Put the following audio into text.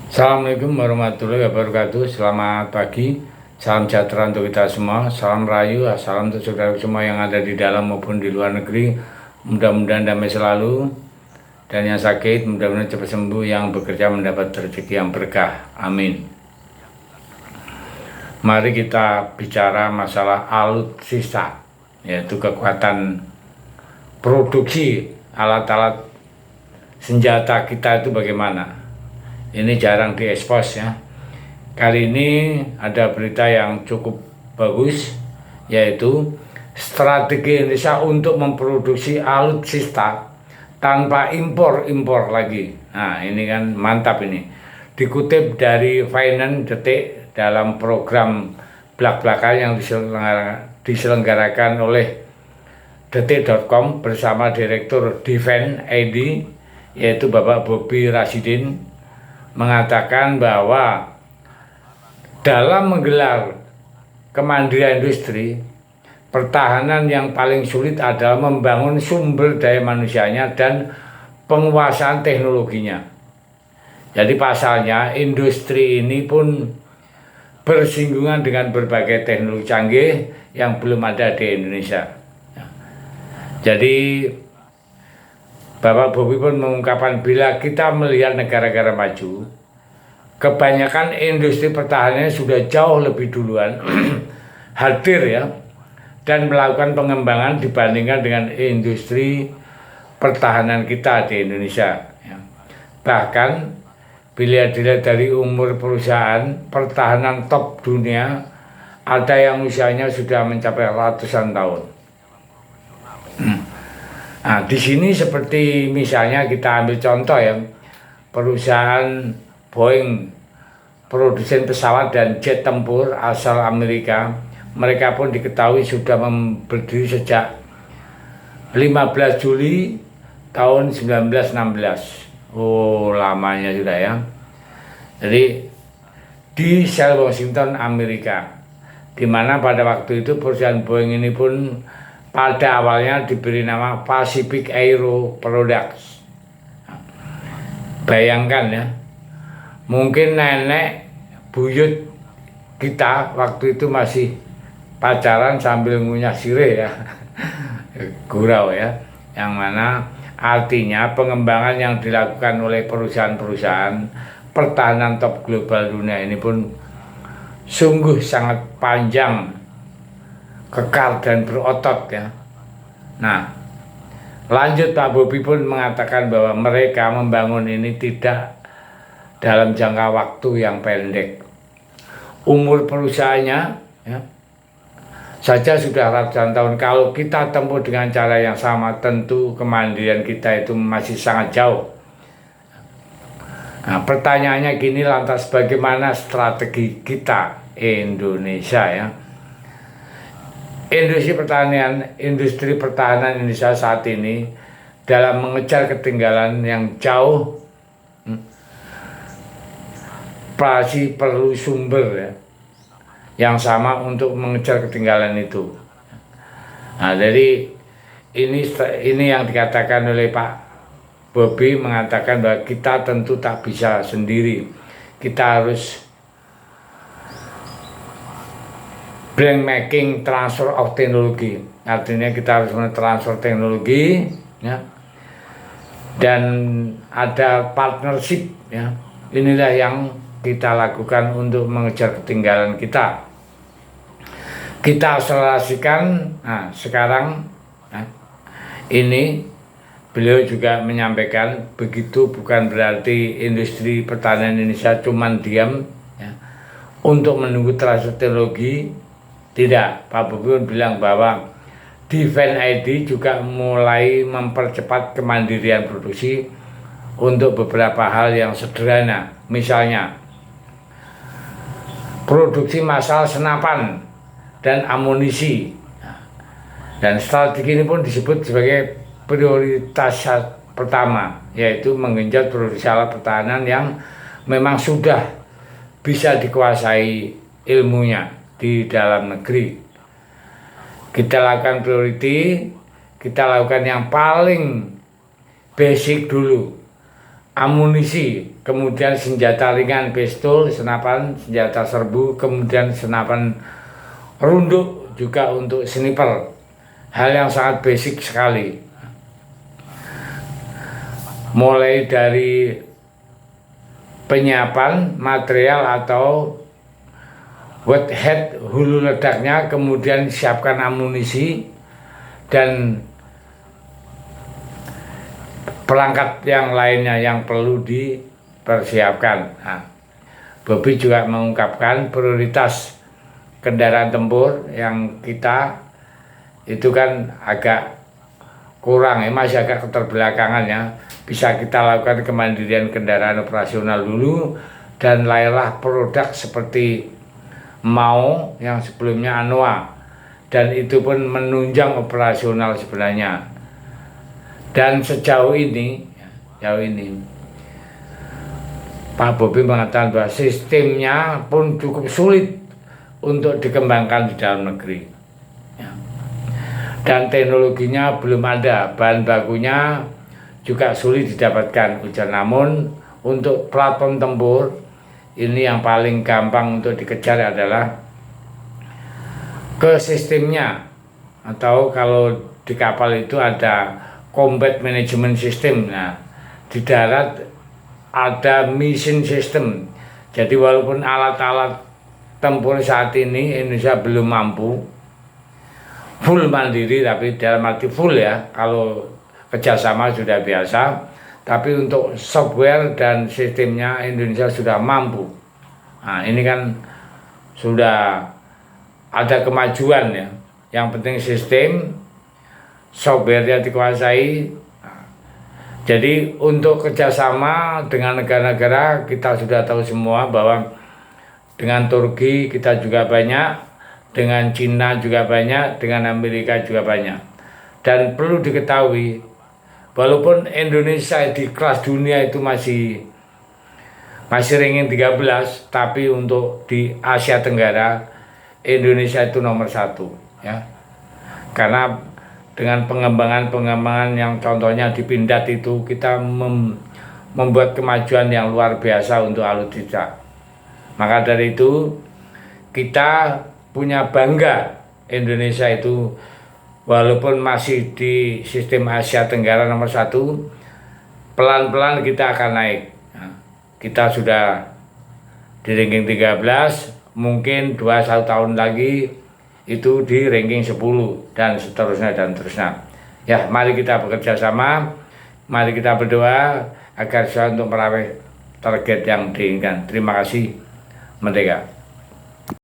Assalamualaikum warahmatullahi wabarakatuh. Selamat pagi, salam sejahtera untuk kita semua. Salam rayu, salam untuk saudara semua yang ada di dalam maupun di luar negeri. Mudah-mudahan damai selalu. Dan yang sakit, mudah-mudahan cepat sembuh. Yang bekerja mendapat rezeki yang berkah. Amin. Mari kita bicara masalah alutsista, yaitu kekuatan produksi alat-alat senjata kita itu bagaimana. Ini jarang diekspos ya. Kali ini ada berita yang cukup bagus, yaitu strategi Indonesia untuk memproduksi alutsista tanpa impor lagi. Nah ini kan mantap ini. Dikutip dari Finance Detik dalam program belak-belakan yang diselenggarakan oleh detik.com bersama Direktur Defense ID, yaitu Bapak Bobi Rashidin, mengatakan bahwa dalam menggelar kemandirian industri, pertahanan yang paling sulit adalah membangun sumber daya manusianya dan penguasaan teknologinya. Jadi pasalnya industri ini pun bersinggungan dengan berbagai teknologi canggih yang belum ada di Indonesia. Jadi Bapak Bobi pun mengungkapkan bila kita melihat negara-negara maju, kebanyakan industri pertahanannya sudah jauh lebih duluan hadir ya, dan melakukan pengembangan dibandingkan dengan industri pertahanan kita di Indonesia ya. Bahkan bila dilihat dari umur perusahaan pertahanan top dunia, ada yang usianya sudah mencapai ratusan tahun. Nah, di sini seperti misalnya kita ambil contoh ya, perusahaan Boeing, produsen pesawat dan jet tempur asal Amerika. Mereka pun diketahui sudah berdiri sejak 15 Juli tahun 1916. Oh, lamanya sudah ya. Jadi di Seattle, Washington, Amerika, di mana pada waktu itu perusahaan Boeing ini pun pada awalnya diberi nama Pacific Aero Products. Bayangkan ya, mungkin nenek buyut kita waktu itu masih pacaran sambil ngunyah sirih ya, gurau ya, yang mana artinya pengembangan yang dilakukan oleh perusahaan-perusahaan pertahanan top global dunia ini pun sungguh sangat panjang, kekal dan berotot ya. Nah, lanjut Pak Bobi pun mengatakan bahwa mereka membangun ini tidak dalam jangka waktu yang pendek. Umur perusahaannya ya, saja sudah ratusan tahun. Kalau kita tempuh dengan cara yang sama, tentu kemandirian kita itu masih sangat jauh. Nah, pertanyaannya gini, lantas bagaimana strategi kita Indonesia ya? Industri pertahanan Indonesia saat ini dalam mengejar ketinggalan yang jauh, pasti perlu sumber ya, yang sama untuk mengejar ketinggalan itu. Nah, jadi ini yang dikatakan oleh Pak Bobi, mengatakan bahwa kita tentu tak bisa sendiri. Kita harus brand making transfer of teknologi, artinya kita harus mentransfer teknologi ya, dan ada partnership ya. Inilah yang kita lakukan untuk mengejar ketinggalan kita. Kita akselerasikan. Nah sekarang ini beliau juga menyampaikan begitu bukan berarti industri pertahanan Indonesia cuman diam ya, untuk menunggu transfer teknologi. Tidak, Pak Bobi pun bilang bahwa Defense ID juga mulai mempercepat kemandirian produksi untuk beberapa hal yang sederhana. Misalnya, produksi massal senapan dan amunisi. Dan strategi ini pun disebut sebagai prioritas pertama, yaitu menggenjot produksi alat pertahanan yang memang sudah bisa dikuasai ilmunya di dalam negeri. Kita lakukan priority, kita lakukan yang paling basic dulu, amunisi, kemudian senjata ringan, pistol, senapan, senjata serbu, kemudian senapan runduk juga untuk sniper. Hal yang sangat basic sekali. Mulai dari penyiapan material atau wet-head, hulu ledaknya, kemudian siapkan amunisi dan perangkat yang lainnya yang perlu dipersiapkan. Nah, Bobi juga mengungkapkan prioritas kendaraan tempur yang kita itu kan agak kurang ya, masih agak keterbelakangan ya. Bisa kita lakukan kemandirian kendaraan operasional dulu dan lahirlah produk seperti Mau yang sebelumnya Anoa, dan itu pun menunjang operasional sebenarnya. Dan sejauh ini Pak Bobi mengatakan bahwa sistemnya pun cukup sulit untuk dikembangkan di dalam negeri. Dan teknologinya belum ada, bahan bakunya juga sulit didapatkan. Ujar, namun untuk platform tempur ini yang paling gampang untuk dikejar adalah ke sistemnya, atau kalau di kapal itu ada combat management system. Nah, di darat ada mission system. Jadi walaupun alat-alat tempur saat ini Indonesia belum mampu full mandiri, tapi dalam arti full ya, kalau kerjasama sudah biasa, tapi untuk software dan sistemnya Indonesia sudah mampu. Nah, ini kan sudah ada kemajuan ya. Yang penting sistem, software-nya dikuasai. Jadi untuk kerjasama dengan negara-negara kita sudah tahu semua bahwa dengan Turki kita juga banyak, dengan Cina juga banyak, dengan Amerika juga banyak. Dan perlu diketahui, walaupun Indonesia di kelas dunia itu masih ranking 13, tapi untuk di Asia Tenggara Indonesia itu nomor 1 ya. Karena dengan pengembangan yang contohnya di Pindad itu kita membuat kemajuan yang luar biasa untuk alutsista. Maka dari itu kita punya bangga, Indonesia itu walaupun masih di sistem Asia Tenggara nomor 1, pelan-pelan kita akan naik. Kita sudah di ranking 13, mungkin 21 tahun lagi itu di ranking 10 dan seterusnya dan terusnya. Ya, mari kita bekerja sama, mari kita berdoa agar bisa untuk meraih target yang diinginkan. Terima kasih. Merdeka.